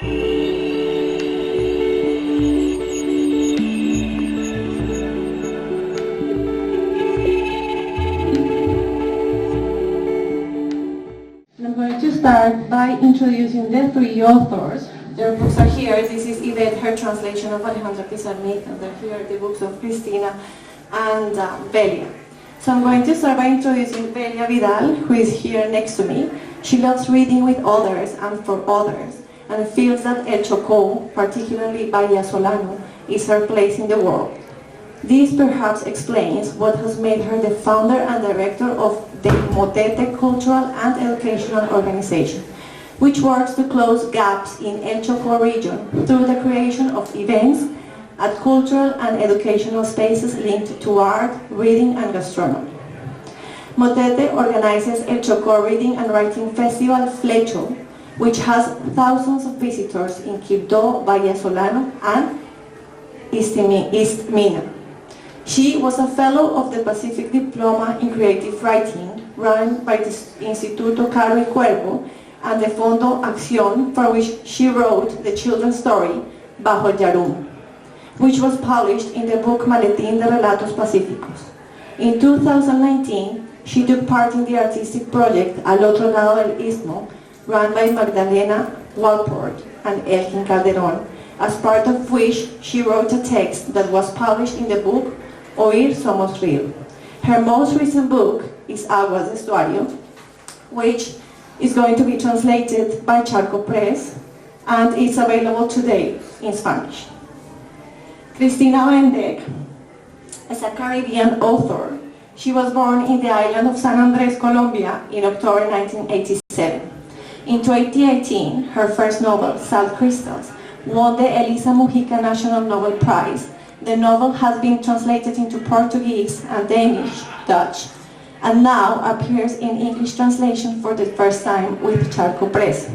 I'm going to start by introducing the three authors. Their books are here. This is Yvette, her translation of Alejandra Pizarnik, and then here are the books of Cristina and Velia. So I'm going to start by introducing Velia Vidal, who is here next to me. She loves reading with others and for others, and feels that El Chocó, particularly Vallesolano, is her place in the world. This perhaps explains what has made her the founder and director of the Motete cultural and educational organization, which works to close gaps in El Chocó region through the creation of events at cultural and educational spaces linked to art, reading, and gastronomy. Motete organizes El Chocó Reading and Writing Festival FLECHO, which has thousands of visitors in Quibdó, Vallesolano, and East Mina. She was a fellow of the Pacific Diploma in Creative Writing, run by the Instituto Caro y Cuervo and the Fondo Acción, for which she wrote the children's story, Bajo yarumo, which was published in the book Maletín de Relatos Pacíficos. In 2019, she took part in the artistic project Al Otro Lado del Istmo, run by Magdalena Walport and Elkin Calderón, as part of which she wrote a text that was published in the book Oír Somos Río. Her most recent book is Aguas, estuario, which is going to be translated by Charco Press, and it's available today in Spanish. Cristina Bendek is a Caribbean author. She was born in the island of San Andrés, Colombia in October 1987. In 2018, her first novel, Salt Crystals, won the Elisa Mújica National Novel Prize. The novel has been translated into Portuguese and Danish, Dutch, and now appears in English translation for the first time with Charco Press,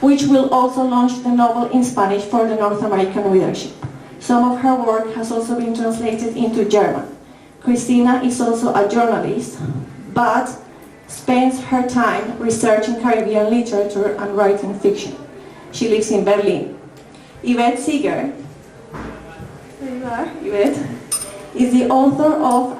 which will also launch the novel in Spanish for the North American readership. Some of her work has also been translated into German. Cristina is also a journalist, but spends her time researching Caribbean literature and writing fiction. She lives in Berlin. Yvette Siegert, there you are, Yvette, is the author of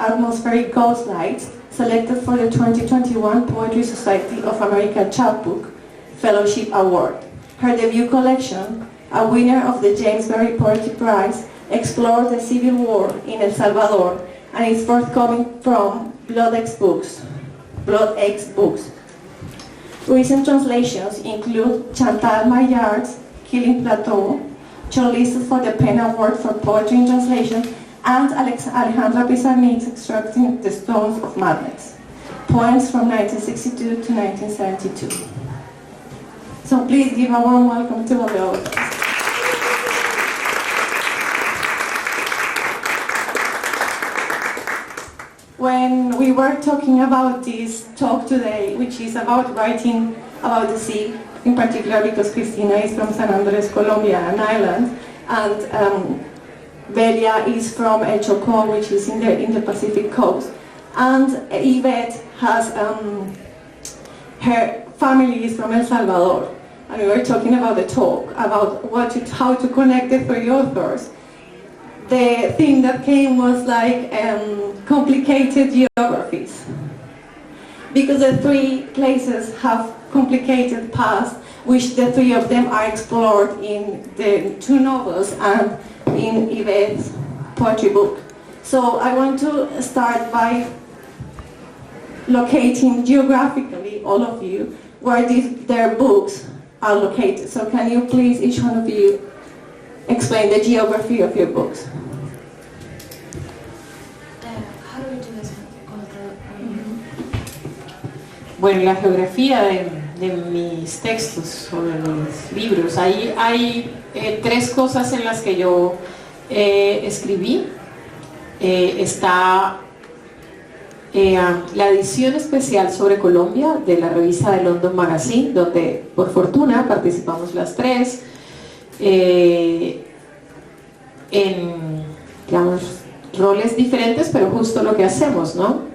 Atmospheric Ghost Lights, selected for the 2021 Poetry Society of America Chapbook Fellowship Award. Her debut collection, a winner of the James Berry Poetry Prize, explores the civil war in El Salvador and is forthcoming from Blood X Books. Recent translations include Chantal Maillard's Killing Plateau, shortlisted for the PEN Award for Poetry in Translation, and Alejandra Pizarnik's Extracting the Stones of Madness, poems from 1962 to 1972. So please give a warm welcome to all the authors. When we were talking about this talk today, which is about writing about the sea, in particular because Cristina is from San Andrés, Colombia, an island, and Velia is from El Chocó, which is in the Pacific coast, and Yvette has her family is from El Salvador, and we were talking about the talk about how to connect the three authors. The thing that came was like complicated geographies, because the three places have complicated past, which the three of them are explored in the two novels and in Yvette's poetry book. So I want to start by locating geographically all of you where their books are located. So can you please, each one of you, explain the geography of your books? How do we do this? Bueno, la geografía de mis textos o de mis libros, hay tres cosas en las que yo escribí. Está la edición especial sobre Colombia de la revista de London Magazine, donde por fortuna participamos las tres en, digamos, roles diferentes, pero justo lo que hacemos, ¿no?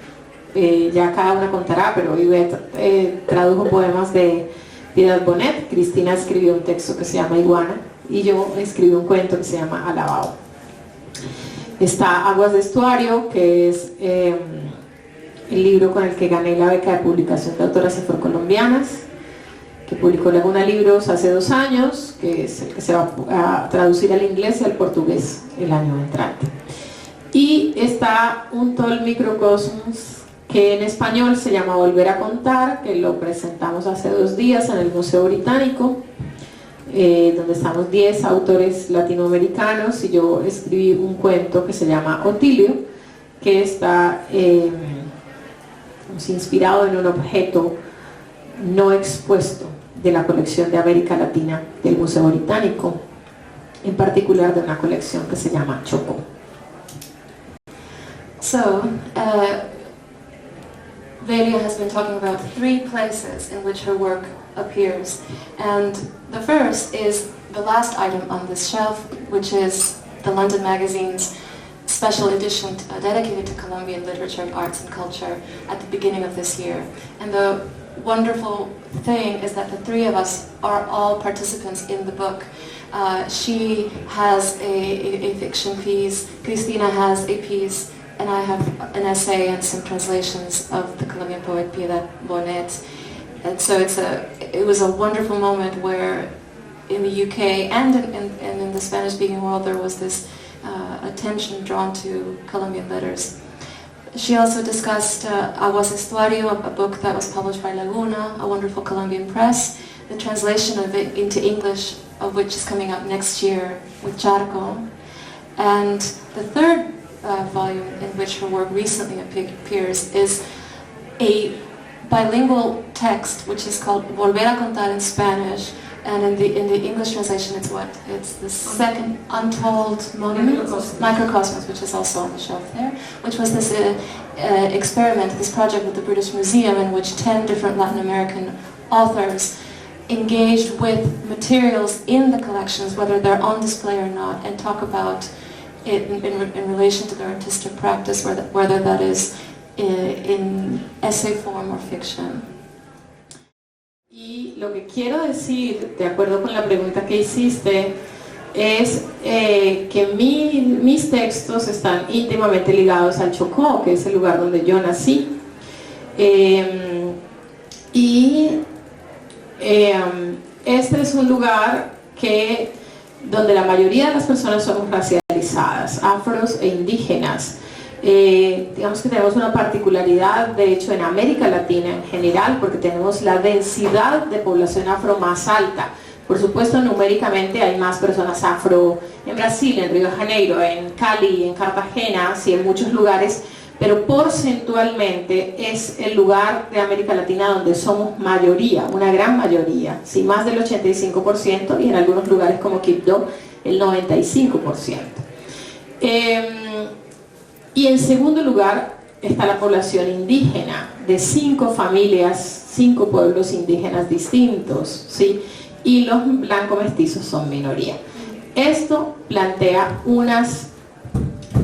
Ya cada una contará, pero Yvette tradujo poemas de Piedad Bonet. Cristina escribió un texto que se llama Iguana y yo escribí un cuento que se llama Alabao. Está Aguas de Estuario, que es el libro con el que gané la beca de publicación de autoras afrocolombianas, que publicó Laguna Libros hace 2 años, que es el que se va a traducir al inglés y al portugués el año entrante. Y está Un Tol Microcosmos, que en español se llama Volver a Contar, que lo presentamos hace 2 días en el Museo Británico, donde estamos 10 autores latinoamericanos, y yo escribí un cuento que se llama Otilio, que está inspirado en un objeto no expuesto de la colección de América Latina del Museo Británico, en particular de una colección que se llama Chocó. So, Velia has been talking about 3 places in which her work appears, and the first is the last item on this shelf, which is the London Magazine's special edition dedicated to Colombian literature, arts and culture at the beginning of this year. And the wonderful thing is that the 3 of us are all participants in the book. She has a fiction piece, Cristina has a piece, and I have an essay and some translations of the Colombian poet Piedad Bonet. And so it was a wonderful moment where in the UK and in the Spanish-speaking world there was this attention drawn to Colombian letters. She also discussed Aguas Estuario, a book that was published by Laguna, a wonderful Colombian press, the translation of it into English, of which is coming up next year with Charco. And the third volume in which her work recently appears is a bilingual text which is called Volver a Contar in Spanish, and in the English translation it's the second untold monument, Microcosmos, which is also on the shelf there, which was this experiment, this project with the British Museum in which 10 different Latin American authors engaged with materials in the collections, whether they're on display or not, and talk about it in relation to their artistic practice, whether that is in essay form or fiction. Y lo que quiero decir, de acuerdo con la pregunta que hiciste, es que mis textos están íntimamente ligados al Chocó, que es el lugar donde yo nací. Este es un lugar donde la mayoría de las personas somos racializadas, afros e indígenas. Digamos que tenemos una particularidad, de hecho, en América Latina en general, porque tenemos la densidad de población afro más alta. Por supuesto, numéricamente hay más personas afro en Brasil, en Río de Janeiro, en Cali, en Cartagena, sí, en muchos lugares, pero porcentualmente es el lugar de América Latina donde somos mayoría, una gran mayoría, sí, más del 85%, y en algunos lugares como Quibdó el 95%. Y en segundo lugar está la población indígena, de 5 familias, 5 pueblos indígenas distintos, ¿sí? Y los blanco mestizos son minoría. Esto plantea unas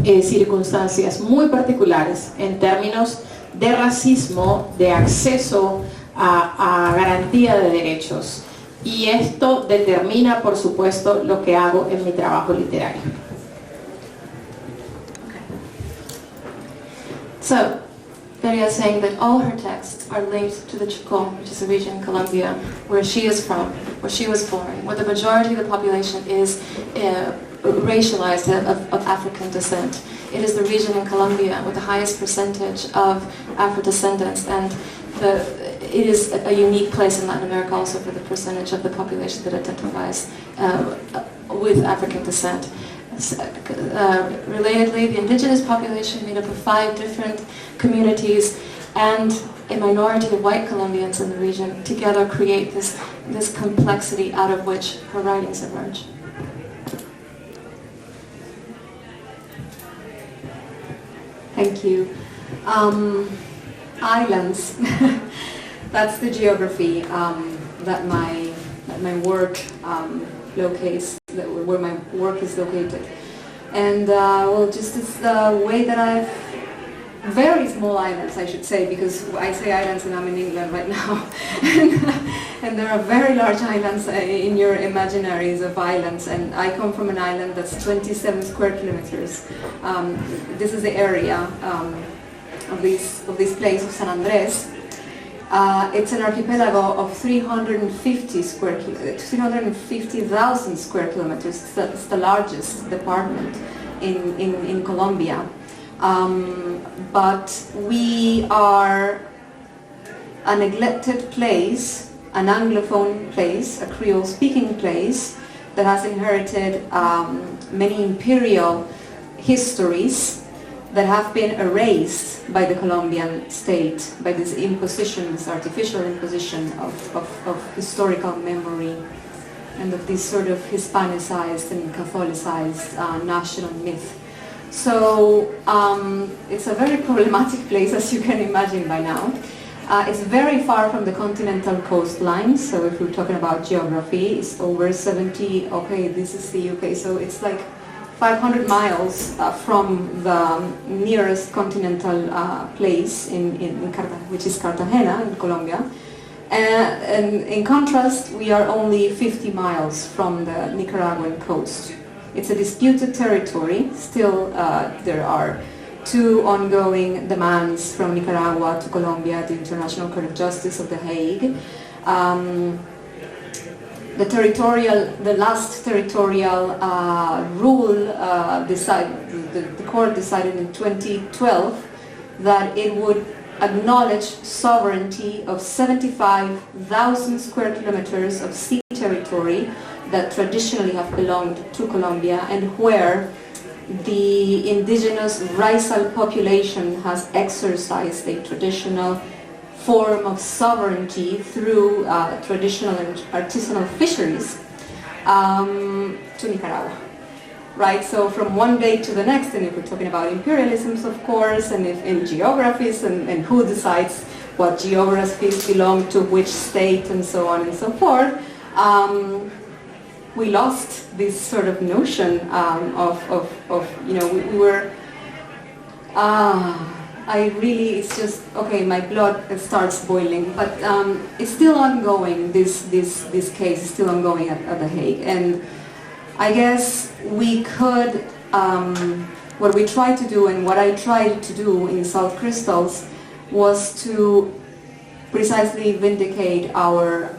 circunstancias muy particulares en términos de racismo, de acceso a garantía de derechos, y esto determina, por supuesto, lo que hago en mi trabajo literario. So, Velia is saying that all her texts are linked to the Chocó, which is a region in Colombia where she is from, where she was born, where the majority of the population is racialized of African descent. It is the region in Colombia with the highest percentage of Afro-descendants, and it is a unique place in Latin America also for the percentage of the population that identifies with African descent. Relatedly, the indigenous population made up of 5 different communities and a minority of white Colombians in the region together create this complexity out of which her writings emerge. Thank you. Islands. That's the geography that my work locates, where my work is located. And well, just as the way that I've very small islands, I should say, because I say islands and I'm in England right now. And there are very large islands in your imaginaries of islands, and I come from an island that's 27 square kilometers. This is the area of this place of San Andrés. It's an archipelago of 350,000 square kilometers. It's the largest department in Colombia. But we are a neglected place, an Anglophone place, a Creole-speaking place that has inherited many imperial histories that have been erased by the Colombian state, by this imposition, this artificial imposition of historical memory and of this sort of Hispanicized and Catholicized national myth. So it's a very problematic place, as you can imagine by now. It's very far from the continental coastline, so if we're talking about geography, it's over 70, okay, this is the UK, so it's like 500 miles from the nearest continental place which is Cartagena in Colombia. And in contrast, we are only 50 miles from the Nicaraguan coast. It's a disputed territory. Still, there are two ongoing demands from Nicaragua to Colombia, the International Court of Justice of The Hague. The last territorial rule, the court decided in 2012 that it would acknowledge sovereignty of 75,000 square kilometers of sea territory that traditionally have belonged to Colombia, and where the indigenous Raizal population has exercised a traditional form of sovereignty through traditional and artisanal fisheries to Nicaragua. Right, so from one day to the next, and if we're talking about imperialisms, of course, and in geographies, and who decides what geographies belong to which state, and so on and so forth, we lost this sort of notion we were, it's just, okay, my blood starts boiling, but it's still ongoing, this case is still ongoing at The Hague, and I guess we could, what we tried to do and what I tried to do in Salt Crystals was to precisely vindicate our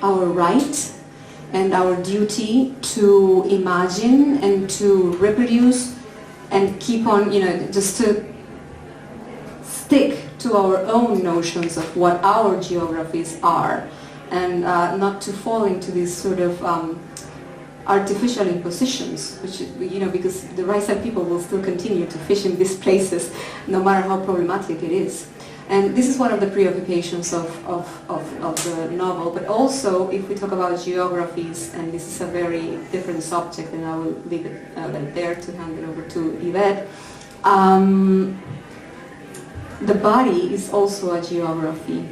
right and our duty to imagine and to reproduce and keep on, just to stick to our own notions of what our geographies are, and not to fall into these sort of artificial impositions, which, because the Raizal people will still continue to fish in these places, no matter how problematic it is. And this is one of the preoccupations of the novel, but also if we talk about geographies, and this is a very different subject, and I will leave it there to hand it over to Yvette, the body is also a geography.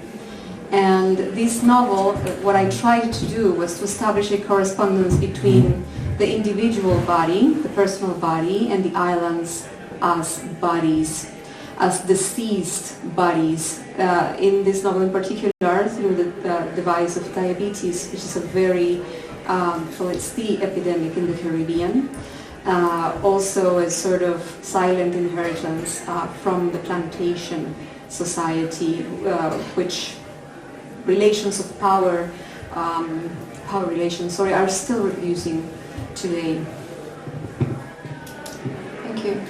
And this novel, what I tried to do was to establish a correspondence between the individual body, the personal body, and the islands as bodies, as deceased bodies. In this novel in particular, through the device of diabetes, which is a very, it's the epidemic in the Caribbean. Also a sort of silent inheritance from the plantation society, which relations of power, relations, are still reproducing today. Thank you.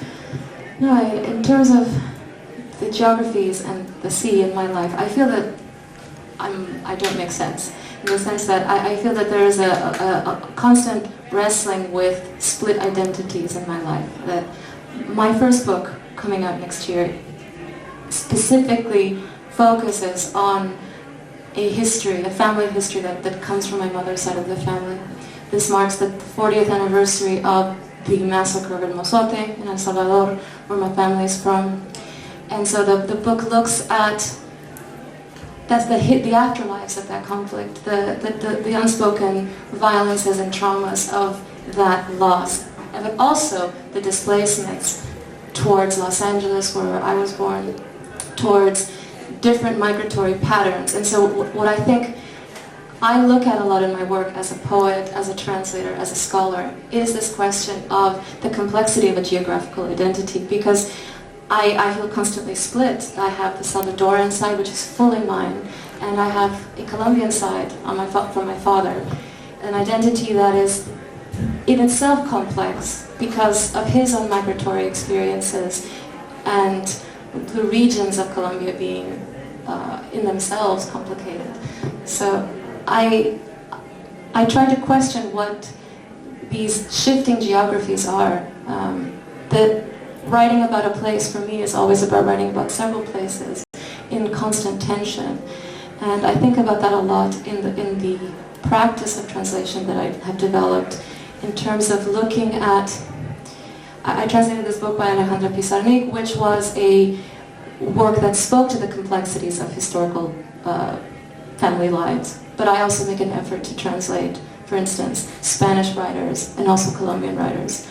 No, in terms of the geographies and the sea in my life, I feel that I don't make sense. In the sense that I feel that there is a constant wrestling with split identities in my life. That my first book, coming out next year, specifically focuses on a history, a family history that comes from my mother's side of the family. This marks the 40th anniversary of the massacre in Motete in El Salvador, where my family is from. And so the book looks at the afterlives of that conflict, the unspoken violences and traumas of that loss, but also the displacements towards Los Angeles, where I was born, towards different migratory patterns. And so what I think I look at a lot in my work as a poet, as a translator, as a scholar, is this question of the complexity of a geographical identity, because I feel constantly split. I have the Salvadoran side, which is fully mine, and I have a Colombian side on from my father, an identity that is in itself complex because of his own migratory experiences and the regions of Colombia being in themselves complicated. So I try to question what these shifting geographies are. That writing about a place for me is always about writing about several places in constant tension. And I think about that a lot in the practice of translation that I have developed in terms of looking at... I translated this book by Alejandra Pizarnik, which was a work that spoke to the complexities of historical family lives. But I also make an effort to translate, for instance, Spanish writers and also Colombian writers.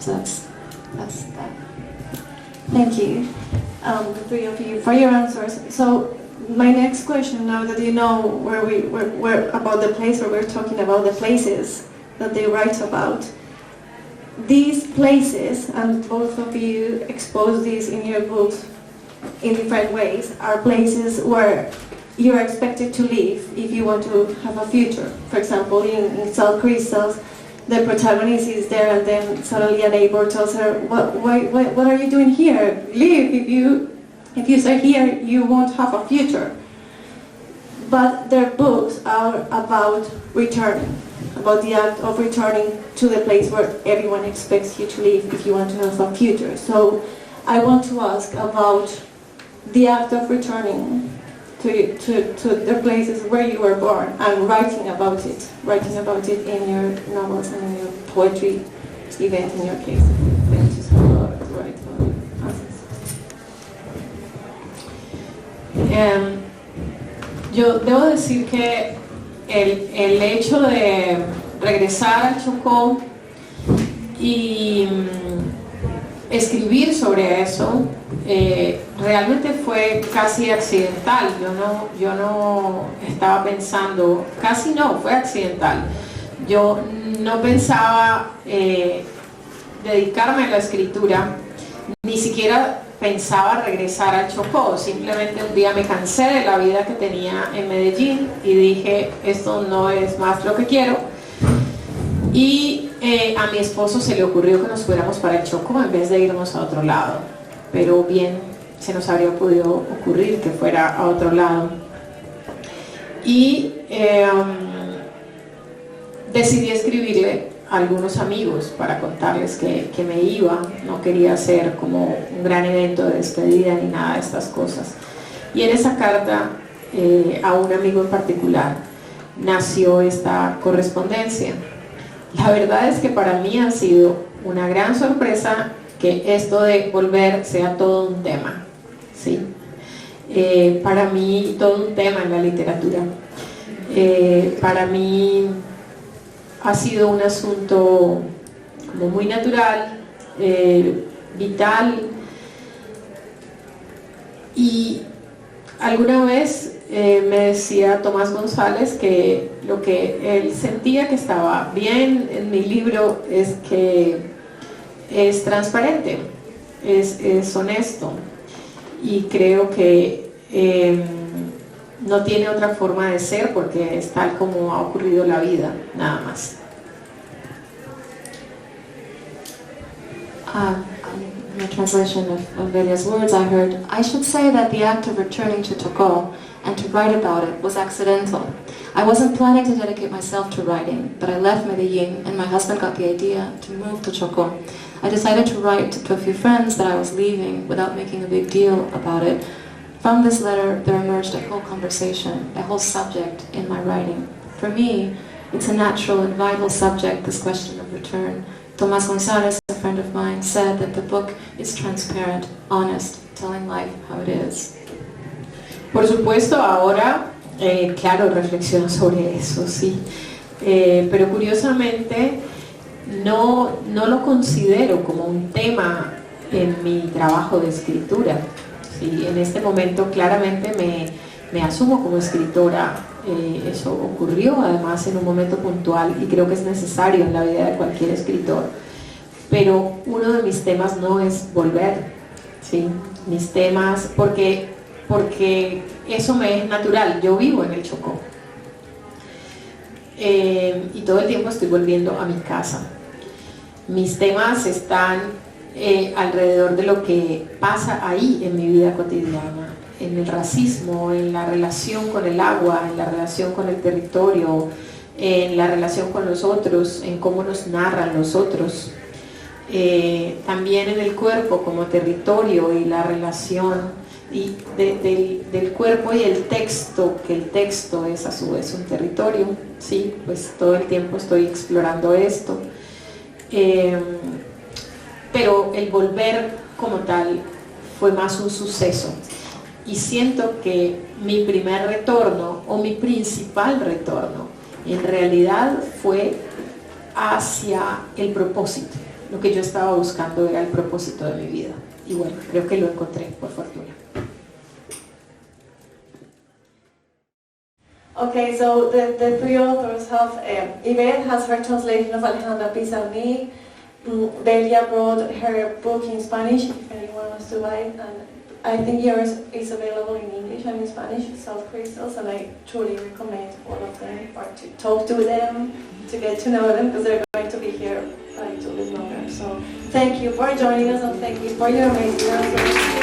So that's that. Thank you, the three of you, for your answers. So my next question, now that you know where about the place where we're talking about, the places that they write about, these places, and both of you expose these in your books in different ways, are places where you're expected to live if you want to have a future. For example, in Salt Crystals, the protagonist is there, and then suddenly a neighbor tells her, what are you doing here? Leave. If you stay here, you won't have a future. But their books are about returning, about the act of returning to the place where everyone expects you to live if you want to have a future. So I want to ask about the act of returning to the places where you were born and writing about it in your novels and in your poetry, even in your case. Thank you so much to write Yo debo decir que el hecho de regresar al Chocó y escribir sobre eso realmente fue casi accidental. Yo no estaba pensando, casi no, fue accidental. Yo no pensaba dedicarme a la escritura, ni siquiera pensaba regresar al Chocó. Simplemente un día me cansé de la vida que tenía en Medellín y dije, esto no es más lo que quiero. Y a mi esposo se le ocurrió que nos fuéramos para el Chocó en vez de irnos a otro lado. Pero bien, se nos habría podido ocurrir que fuera a otro lado. Y decidí escribirle a algunos amigos para contarles que me iba. No quería hacer como un gran evento de despedida ni nada de estas cosas. Y en esa carta, a un amigo en particular, nació esta correspondencia. La verdad es que para mí ha sido una gran sorpresa que esto de volver sea todo un tema, ¿sí? Para mí todo un tema en la literatura. Para mí ha sido un asunto como muy natural, vital, y alguna vez me decía Tomás González que lo que él sentía que estaba bien en mi libro es que es transparente, es honesto, y creo que no tiene otra forma de ser porque es tal como ha ocurrido la vida, nada más. In the translation of Velia's words, I heard, I should say that the act of returning to Chocó and to write about it was accidental. I wasn't planning to dedicate myself to writing, but I left Medellin and my husband got the idea to move to Chocó. I decided to write to a few friends that I was leaving without making a big deal about it. From this letter, there emerged a whole conversation, a whole subject in my writing. For me, it's a natural and vital subject, this question of return. Tomás González, a friend of mine, said that the book is transparent, honest, telling life how it is. Por supuesto, ahora, claro, reflexiono sobre eso, sí. Pero curiosamente, no lo considero como un tema en mi trabajo de escritura. ¿Sí? En este momento claramente me asumo como escritora. Eso ocurrió además en un momento puntual y creo que es necesario en la vida de cualquier escritor. Pero uno de mis temas no es volver, ¿sí? Mis temas, porque eso me es natural. Yo vivo en el Chocó y todo el tiempo estoy volviendo a mi casa. Mis temas están alrededor de lo que pasa ahí en mi vida cotidiana, en el racismo, en la relación con el agua, en la relación con el territorio, en la relación con los otros, en cómo nos narran los otros. También en el cuerpo como territorio y la relación del cuerpo y el texto, que el texto es a su vez un territorio, ¿sí? Pues todo el tiempo estoy explorando esto. Pero el volver como tal fue más un suceso. Y siento que mi primer retorno, o mi principal retorno, en realidad fue hacia el propósito. Lo que yo estaba buscando era el propósito de mi vida. Y bueno, creo que lo encontré, por fortuna. Okay, so the three authors have, Yvette has her translation of Alejandra Pizarnik, Velia brought her book in Spanish, if anyone wants to buy it, and I think yours is available in English and in Spanish, South Crystals, and I truly recommend all of them, or to talk to them, to get to know them, because they're going to be here a little bit longer. So thank you for joining us, and thank you for your amazing answers.